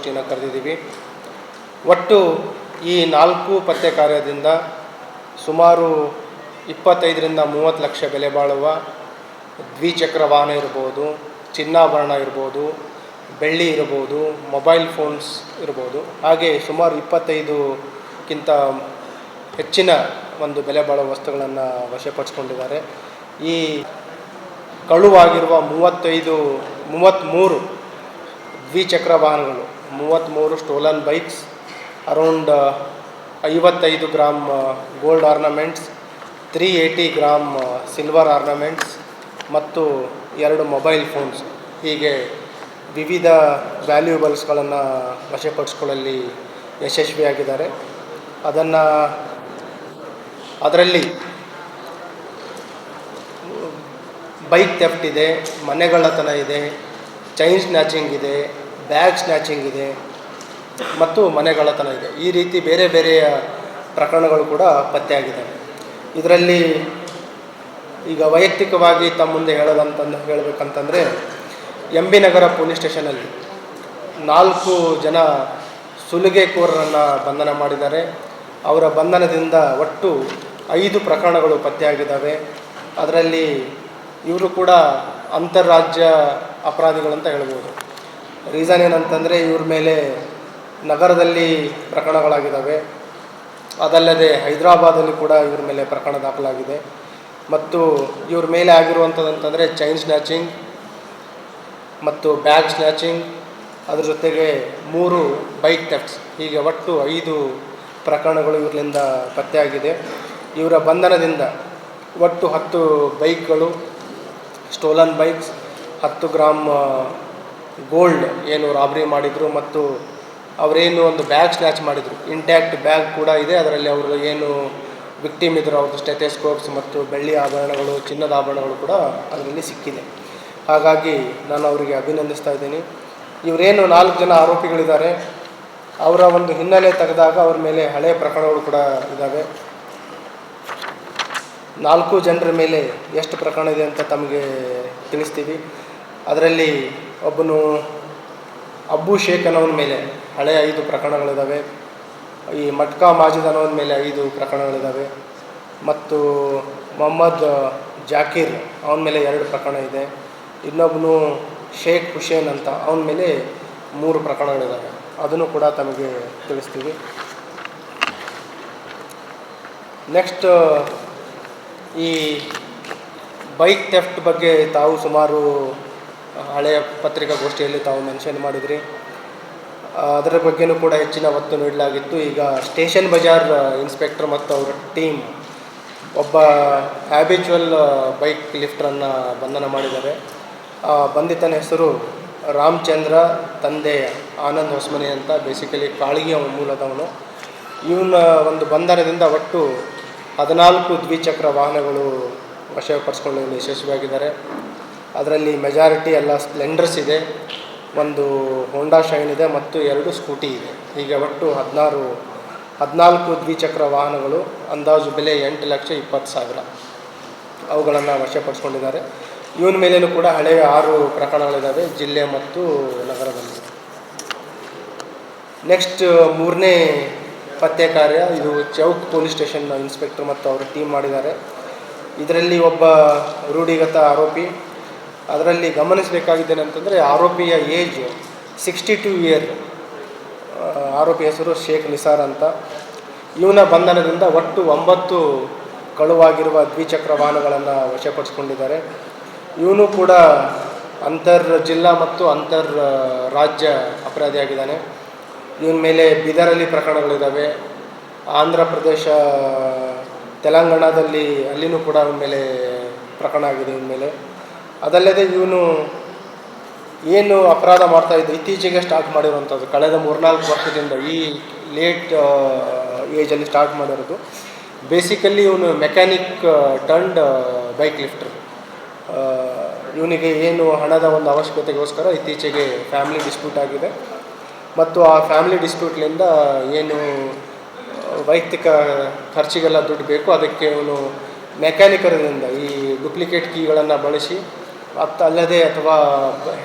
ಕರೆದಿದ್ದೀವಿ. ಒಟ್ಟು ಈ 4 ಪತ್ತೆ ಕಾರ್ಯದಿಂದ ಸುಮಾರು 25ರಿಂದ 30 ಲಕ್ಷ ಬೆಲೆ ಬಾಳುವ ದ್ವಿಚಕ್ರ ವಾಹನ ಇರ್ಬೋದು, ಚಿನ್ನಾಭರಣ ಇರ್ಬೋದು, ಬೆಳ್ಳಿ ಇರ್ಬೋದು, ಮೊಬೈಲ್ ಫೋನ್ಸ್ ಇರ್ಬೋದು, ಹಾಗೆ ಸುಮಾರು 25ಕ್ಕಿಂತ ಹೆಚ್ಚಿನ ಒಂದು ಬೆಲೆ ಬಾಳುವ ವಸ್ತುಗಳನ್ನು ವಶಪಡಿಸಿಕೊಂಡಿದ್ದಾರೆ. ಈ ಕಳುವಾಗಿರುವ 33 ದ್ವಿಚಕ್ರ ವಾಹನಗಳು, 33 stolen bikes, around 55 gram gold ornaments, 380 gram silver ornaments ಮತ್ತು 2 ಮೊಬೈಲ್ ಫೋನ್ಸ್, ಹೀಗೆ ವಿವಿಧ ವ್ಯಾಲ್ಯೂಬಲ್ಸ್ಗಳನ್ನು ವಶಪಡಿಸಿಕೊಳ್ಳಲ್ಲಿ ಯಶಸ್ವಿಯಾಗಿದ್ದಾರೆ. ಅದರಲ್ಲಿ ಬೈಕ್ ಥೆಫ್ಟ್ ಇದೆ, ಮನೆಗಳ್ಳತನ ಇದೆ, ಚೈನ್ ಸ್ನ್ಯಾಚಿಂಗ್ ಇದೆ, ಬ್ಯಾಗ್ ಸ್ನ್ಯಾಚಿಂಗ್ ಇದೆ ಮತ್ತು ಮನೆಗಳ್ಳತನ ಇದೆ. ಈ ರೀತಿ ಬೇರೆ ಬೇರೆಯ ಪ್ರಕರಣಗಳು ಕೂಡ ಪತ್ತೆಯಾಗಿದ್ದಾವೆ. ಇದರಲ್ಲಿ ಈಗ ವೈಯಕ್ತಿಕವಾಗಿ ತಮ್ಮ ಮುಂದೆ ಹೇಳಬೇಕಂತಂದರೆ ಎಂ ಬಿ ನಗರ ಪೊಲೀಸ್ ಸ್ಟೇಷನಲ್ಲಿ 4 ಜನ ಸುಲಿಗೆಕೋರರನ್ನು ಬಂಧನ ಮಾಡಿದ್ದಾರೆ. ಅವರ ಬಂಧನದಿಂದ ಒಟ್ಟು 5 ಪ್ರಕರಣಗಳು ಪತ್ತೆಯಾಗಿದ್ದಾವೆ. ಅದರಲ್ಲಿ ಇವರು ಕೂಡ ಅಂತಾರಾಜ್ಯ ಅಪರಾಧಿಗಳಂತ ಹೇಳ್ಬೋದು. ರೀಸನ್ ಏನಂತಂದರೆ ಇವ್ರ ಮೇಲೆ ನಗರದಲ್ಲಿ ಪ್ರಕರಣಗಳಾಗಿದ್ದಾವೆ, ಅದಲ್ಲದೆ ಹೈದರಾಬಾದಲ್ಲಿ ಕೂಡ ಇವ್ರ ಮೇಲೆ ಪ್ರಕರಣ ದಾಖಲಾಗಿದೆ. ಮತ್ತು ಇವ್ರ ಮೇಲೆ ಆಗಿರುವಂಥದ್ದಂತಂದರೆ ಚೈನ್ ಸ್ನ್ಯಾಚಿಂಗ್ ಮತ್ತು ಬ್ಯಾಗ್ ಸ್ನ್ಯಾಚಿಂಗ್, ಅದ್ರ ಜೊತೆಗೆ 3 ಬೈಕ್ ಥೆಫ್ಟ್ಸ್, ಹೀಗೆ ಒಟ್ಟು 5 ಪ್ರಕರಣಗಳು ಇವರಿಂದ ಪತ್ತೆಯಾಗಿದೆ. ಇವರ ಬಂಧನದಿಂದ ಒಟ್ಟು 10 ಬೈಕ್ಗಳು, ಸ್ಟೋಲನ್ ಬೈಕ್ಸ್, 10 ಗ್ರಾಮ್ ಗೋಲ್ಡ್ ಏನು ರಾಬ್ರಿ ಮಾಡಿದರು ಮತ್ತು ಅವರೇನು ಒಂದು ಬ್ಯಾಗ್ ಸ್ನ್ಯಾಚ್ ಮಾಡಿದರು, ಇಂಟ್ಯಾಕ್ಟ್ ಬ್ಯಾಗ್ ಕೂಡ ಇದೆ. ಅದರಲ್ಲಿ ಅವರು ಏನು ವಿಕ್ಟಿಮ್ ಇದ್ದರು ಅವ್ರದ್ದು ಸ್ಟೆಥೋಸ್ಕೋಪ್ಸ್ ಮತ್ತು ಬೆಳ್ಳಿ ಆಭರಣಗಳು, ಚಿನ್ನದ ಆಭರಣಗಳು ಕೂಡ ಅದರಲ್ಲಿ ಸಿಕ್ಕಿದೆ. ಹಾಗಾಗಿ ನಾನು ಅವರಿಗೆ ಅಭಿನಂದಿಸ್ತಾ ಇದ್ದೀನಿ. ಇವರೇನು 4 ಜನ ಆರೋಪಿಗಳಿದ್ದಾರೆ, ಅವರ ಒಂದು ಹಿನ್ನೆಲೆ ತೆಗೆದಾಗ ಅವ್ರ ಮೇಲೆ ಹಳೆಯ ಪ್ರಕರಣಗಳು ಕೂಡ ಇದ್ದಾವೆ. 4 ಜನರ ಮೇಲೆ ಎಷ್ಟು ಪ್ರಕರಣ ಇದೆ ಅಂತ ತಮಗೆ ತಿಳಿಸ್ತೀವಿ. ಅದರಲ್ಲಿ ಒಬ್ಬನು ಅಬ್ಬು ಶೇಖ್ ಅನ್ನೋನ ಮೇಲೆ ಹಳೆಯ 5 ಪ್ರಕರಣಗಳಿದ್ದಾವೆ. ಈ ಮಟ್ಕಾ ಮಾಜಿದ್ ಅನ್ನೋನ ಮೇಲೆ 5 ಪ್ರಕರಣಗಳಿದ್ದಾವೆ. ಮತ್ತು ಮೊಹಮ್ಮದ್ ಜಾಕೀರ್ ಅವನ ಮೇಲೆ 2 ಪ್ರಕರಣ ಇದೆ. ಇನ್ನೊಬ್ಬನು ಶೇಖ್ ಹುಸೇನ್ ಅಂತ ಅವನ ಮೇಲೆ 3 ಪ್ರಕರಣಗಳಿದ್ದಾವೆ. ಅದನ್ನು ಕೂಡ ತಮಗೆ ತಿಳಿಸ್ತೀವಿ. ನೆಕ್ಸ್ಟ್, ಈ ಬೈಕ್ ಥೆಫ್ಟ್ ಬಗ್ಗೆ ತಾವು ಸುಮಾರು ಹಳೆಯ ಪತ್ರಿಕಾಗೋಷ್ಠಿಯಲ್ಲಿ ತಾವು ಮೆನ್ಷನ್ ಮಾಡಿದ್ರಿ. ಅದರ ಬಗ್ಗೆಯೂ ಕೂಡ ಹೆಚ್ಚಿನ ಒತ್ತು ನೀಡಲಾಗಿತ್ತು. ಈಗ ಸ್ಟೇಷನ್ ಬಜಾರ್ ಇನ್ಸ್ಪೆಕ್ಟರ್ ಮತ್ತು ಅವರ ಟೀಮ್ ಒಬ್ಬ ಹ್ಯಾಬಿಚುವಲ್ ಬೈಕ್ ಲಿಫ್ಟರನ್ನು ಬಂಧನ ಮಾಡಿದ್ದಾರೆ. ಬಂಧಿತನ ಹೆಸರು ರಾಮಚಂದ್ರ, ತಂದೆ ಆನಂದ್ ಹೊಸ್ಮನಿ ಅಂತ, ಬೇಸಿಕಲಿ ಕಾಳಗಿ ಮೂಲದವನು. ಇವನ ಒಂದು ಬಂಧನದಿಂದ ಒಟ್ಟು 14 ದ್ವಿಚಕ್ರ ವಾಹನಗಳು ವಶಪಡಿಸ್ಕೊಳ್ಳಲು ಯಶಸ್ವಿಯಾಗಿದ್ದಾರೆ. ಅದರಲ್ಲಿ ಮೆಜಾರಿಟಿ ಎಲ್ಲ ಸ್ಪ್ಲೆಂಡರ್ಸ್ ಇದೆ, ಒಂದು ಹೋಂಡಾ ಶೈನ್ ಇದೆ ಮತ್ತು 2 ಸ್ಕೂಟಿ ಇದೆ. ಹೀಗೆ ಒಟ್ಟು 14 ದ್ವಿಚಕ್ರ ವಾಹನಗಳು, ಅಂದಾಜು ಬೆಲೆ 8,20,000 ಅವುಗಳನ್ನು ವಶಪಡಿಸ್ಕೊಂಡಿದ್ದಾರೆ. ಇವನ ಮೇಲೇನೂ ಕೂಡ ಹಳೆಯ 6 ಪ್ರಕರಣಗಳಿದ್ದಾವೆ ಜಿಲ್ಲೆ ಮತ್ತು ನಗರದಲ್ಲಿ. ನೆಕ್ಸ್ಟ್, 3ನೇ ಪತ್ತೆ ಕಾರ್ಯ, ಇದು ಚೌಕ್ ಪೊಲೀಸ್ ಸ್ಟೇಷನ್ ಇನ್ಸ್ಪೆಕ್ಟರ್ ಮತ್ತು ಅವರ ಟೀಮ್ ಮಾಡಿದ್ದಾರೆ. ಇದರಲ್ಲಿ ಒಬ್ಬ ರೂಢಿಗತ ಆರೋಪಿ. ಅದರಲ್ಲಿ ಗಮನಿಸಬೇಕಾಗಿದ್ದೇನೆಂತಂದರೆ ಆರೋಪಿಯ ಏಜ್ 62 ಇಯರ್. ಆರೋಪಿ ಹೆಸರು ಶೇಖ್ ನಿಸಾರ್ ಅಂತ. ಇವನ ಬಂಧನದಿಂದ ಒಟ್ಟು 9 ಕಳುವಾಗಿರುವ ದ್ವಿಚಕ್ರ ವಾಹನಗಳನ್ನು ವಶಪಡಿಸಿಕೊಂಡಿದ್ದಾರೆ. ಇವನು ಕೂಡ ಅಂತರ್ ಜಿಲ್ಲಾ ಮತ್ತು ಅಂತರ್ ರಾಜ್ಯ ಅಪರಾಧಿಯಾಗಿದ್ದಾನೆ. ಇವನ ಮೇಲೆ ಬೀದರಲ್ಲಿ ಪ್ರಕರಣಗಳಿದ್ದಾವೆ, ಆಂಧ್ರ ಪ್ರದೇಶ, ತೆಲಂಗಾಣದಲ್ಲಿ ಅಲ್ಲಿನೂ ಕೂಡ ಅವನ ಮೇಲೆ ಪ್ರಕರಣ ಆಗಿದೆ ಇವನ ಮೇಲೆ. ಅದಲ್ಲದೆ ಇವನು ಏನು ಅಪರಾಧ ಮಾಡ್ತಾಯಿದ್ದು ಇತ್ತೀಚೆಗೆ ಸ್ಟಾರ್ಟ್ ಮಾಡಿರುವಂಥದ್ದು, ಕಳೆದ 3-4 ವರ್ಷದಿಂದ, ಈ ಲೇಟ್ ಏಜಲ್ಲಿ ಸ್ಟಾರ್ಟ್ ಮಾಡಿರೋದು. ಬೇಸಿಕಲಿ ಇವನು ಮೆಕ್ಯಾನಿಕ್ ಟರ್ನ್ಡ್ ಬೈಕ್ ಲಿಫ್ಟರ್. ಇವನಿಗೆ ಏನು ಹಣದ ಒಂದು ಅವಶ್ಯಕತೆಗೋಸ್ಕರ ಇತ್ತೀಚೆಗೆ ಫ್ಯಾಮಿಲಿ ಡಿಸ್ಪ್ಯೂಟ್ ಆಗಿದೆ ಮತ್ತು ಆ ಫ್ಯಾಮಿಲಿ ಡಿಸ್ಪ್ಯೂಟ್ಲಿಂದ ಏನು ವೈಯಕ್ತಿಕ ಖರ್ಚಿಗೆಲ್ಲ ದುಡ್ಡು ಬೇಕು, ಅದಕ್ಕೆ ಇವನು ಮೆಕ್ಯಾನಿಕರಿಂದ ಈ ಡೂಪ್ಲಿಕೇಟ್ ಕೀಗಳನ್ನು ಬಳಸಿ ಅಲ್ಲದೆ ಅಥವಾ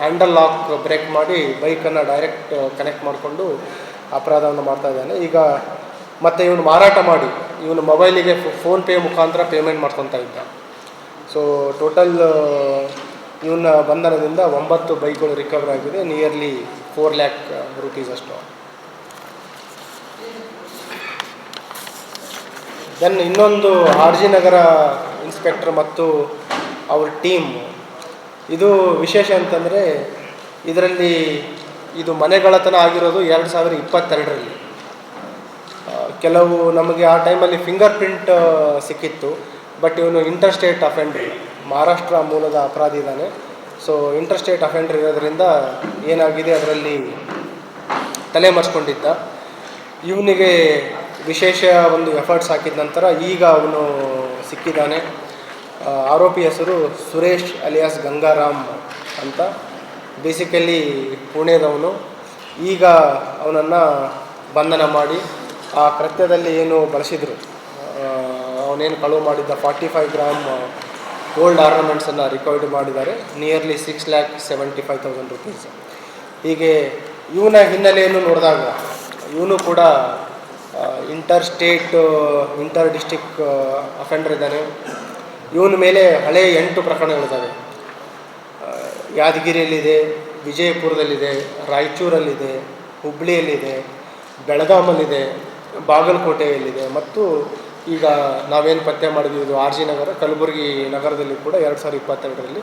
ಹ್ಯಾಂಡಲ್ ಲಾಕ್ ಬ್ರೇಕ್ ಮಾಡಿ ಬೈಕನ್ನು ಡೈರೆಕ್ಟ್ ಕನೆಕ್ಟ್ ಮಾಡಿಕೊಂಡು ಅಪರಾಧವನ್ನು ಮಾಡ್ತಾ ಇದ್ದಾನೆ. ಈಗ ಮತ್ತು ಇವನು ಮಾರಾಟ ಮಾಡಿ ಇವನು ಮೊಬೈಲಿಗೆ ಫೋನ್ಪೇ ಮುಖಾಂತರ ಪೇಮೆಂಟ್ ಮಾಡ್ಕೊತಾ ಇದ್ದ. ಸೊ ಟೋಟಲ್ ಇವನ ಬಂಧನದಿಂದ 9 ಬೈಕ್ಗಳು ರಿಕವರ್ ಆಗಿದೆ, ನಿಯರ್ಲಿ 4 lakh rupees ಅಷ್ಟು. ದೆನ್ ಇನ್ನೊಂದು ಆರ್ ಜಿ ನಗರ ಇನ್ಸ್ಪೆಕ್ಟರ್ ಮತ್ತು ಅವ್ರ ಟೀಮ್, ಇದು ವಿಶೇಷ ಅಂತಂದರೆ ಇದರಲ್ಲಿ ಇದು ಮನೆಗಳತನ ಆಗಿರೋದು 2022ರಲ್ಲಿ. ಕೆಲವು ನಮಗೆ ಆ ಟೈಮಲ್ಲಿ ಫಿಂಗರ್ ಪ್ರಿಂಟ್ ಸಿಕ್ಕಿತ್ತು, ಬಟ್ ಇವನು ಇಂಟರ್ ಸ್ಟೇಟ್ ಅಫೆಂಡ್ರ್, ಮಹಾರಾಷ್ಟ್ರ ಮೂಲದ ಅಪರಾಧಿ ಇದ್ದಾನೆ. ಸೊ ಇಂಟರ್ ಸ್ಟೇಟ್ ಅಫೆಂಡ್ರ್ ಇರೋದ್ರಿಂದ ಏನಾಗಿದೆ ಅದರಲ್ಲಿ ತಲೆ ಮರೆಸ್ಕೊಂಡಿದ್ದ. ಇವನಿಗೆ ವಿಶೇಷ ಒಂದು ಎಫರ್ಟ್ಸ್ ಹಾಕಿದ ನಂತರ ಈಗ ಅವನು ಸಿಕ್ಕಿದ್ದಾನೆ. ಆರೋಪಿ ಹೆಸರು ಸುರೇಶ್ ಅಲಿಯಾಸ್ ಗಂಗಾರಾಮ್ ಅಂತ, ಬೇಸಿಕಲಿ ಪುಣೆದವನು. ಈಗ ಅವನನ್ನು ಬಂಧನ ಮಾಡಿ ಆ ಕೃತ್ಯದಲ್ಲಿ ಏನು ಬಳಸಿದರು, ಅವನೇನು ಕಳುವು ಮಾಡಿದ್ದ 45 ಗ್ರಾಮ್ ಗೋಲ್ಡ್ ಆರ್ನಮೆಂಟ್ಸನ್ನು ರಿಕವರಿ ಮಾಡಿದ್ದಾರೆ, ನಿಯರ್ಲಿ 6,75,000 rupees. ಹೀಗೆ ಇವನ ಹಿನ್ನೆಲೆಯನ್ನು ನೋಡಿದಾಗ ಇವನು ಕೂಡ inter state inter district offender ಇದ್ದಾನೆ. ಇವನ ಮೇಲೆ ಹಳೆ 8 ಪ್ರಕರಣಗಳಿದ್ದಾವೆ. ಯಾದಗಿರಿಯಲ್ಲಿದೆ, ವಿಜಯಪುರದಲ್ಲಿದೆ, ರಾಯಚೂರಲ್ಲಿದೆ, ಹುಬ್ಬಳ್ಳಿಯಲ್ಲಿದೆ, ಬೆಳಗಾಮಲ್ಲಿದೆ, ಬಾಗಲಕೋಟೆಯಲ್ಲಿದೆ ಮತ್ತು ಈಗ ನಾವೇನು ಪತ್ತೆ ಮಾಡಿದ್ವಿ ಇದು ಆರ್ ಜಿ ನಗರ ಕಲಬುರಗಿ ನಗರದಲ್ಲಿ ಕೂಡ 2022ರಲ್ಲಿ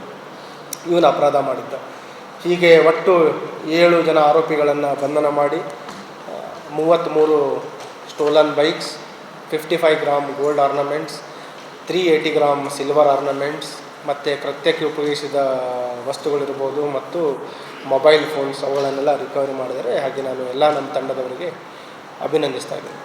ಇವನು ಅಪರಾಧ ಮಾಡಿದ್ದ. ಹೀಗೆ ಒಟ್ಟು 7 ಜನ ಆರೋಪಿಗಳನ್ನು ಬಂಧನ ಮಾಡಿ 33 stolen bikes, 55 gram gold ornaments, 380 gram silver ornaments ಮತ್ತು ಕೃತ್ಯಕ್ಕೆ ಉಪಯೋಗಿಸಿದ ವಸ್ತುಗಳಿರ್ಬೋದು ಮತ್ತು ಮೊಬೈಲ್ ಫೋನ್ಸ್ ಅವುಗಳನ್ನೆಲ್ಲ ರಿಕವರಿ ಮಾಡಿದರೆ. ಹಾಗೆ ನಾನು ಎಲ್ಲ ನಮ್ಮ ತಂಡದವರಿಗೆ ಅಭಿನಂದಿಸ್ತಾ ಇದ್ದೀನಿ.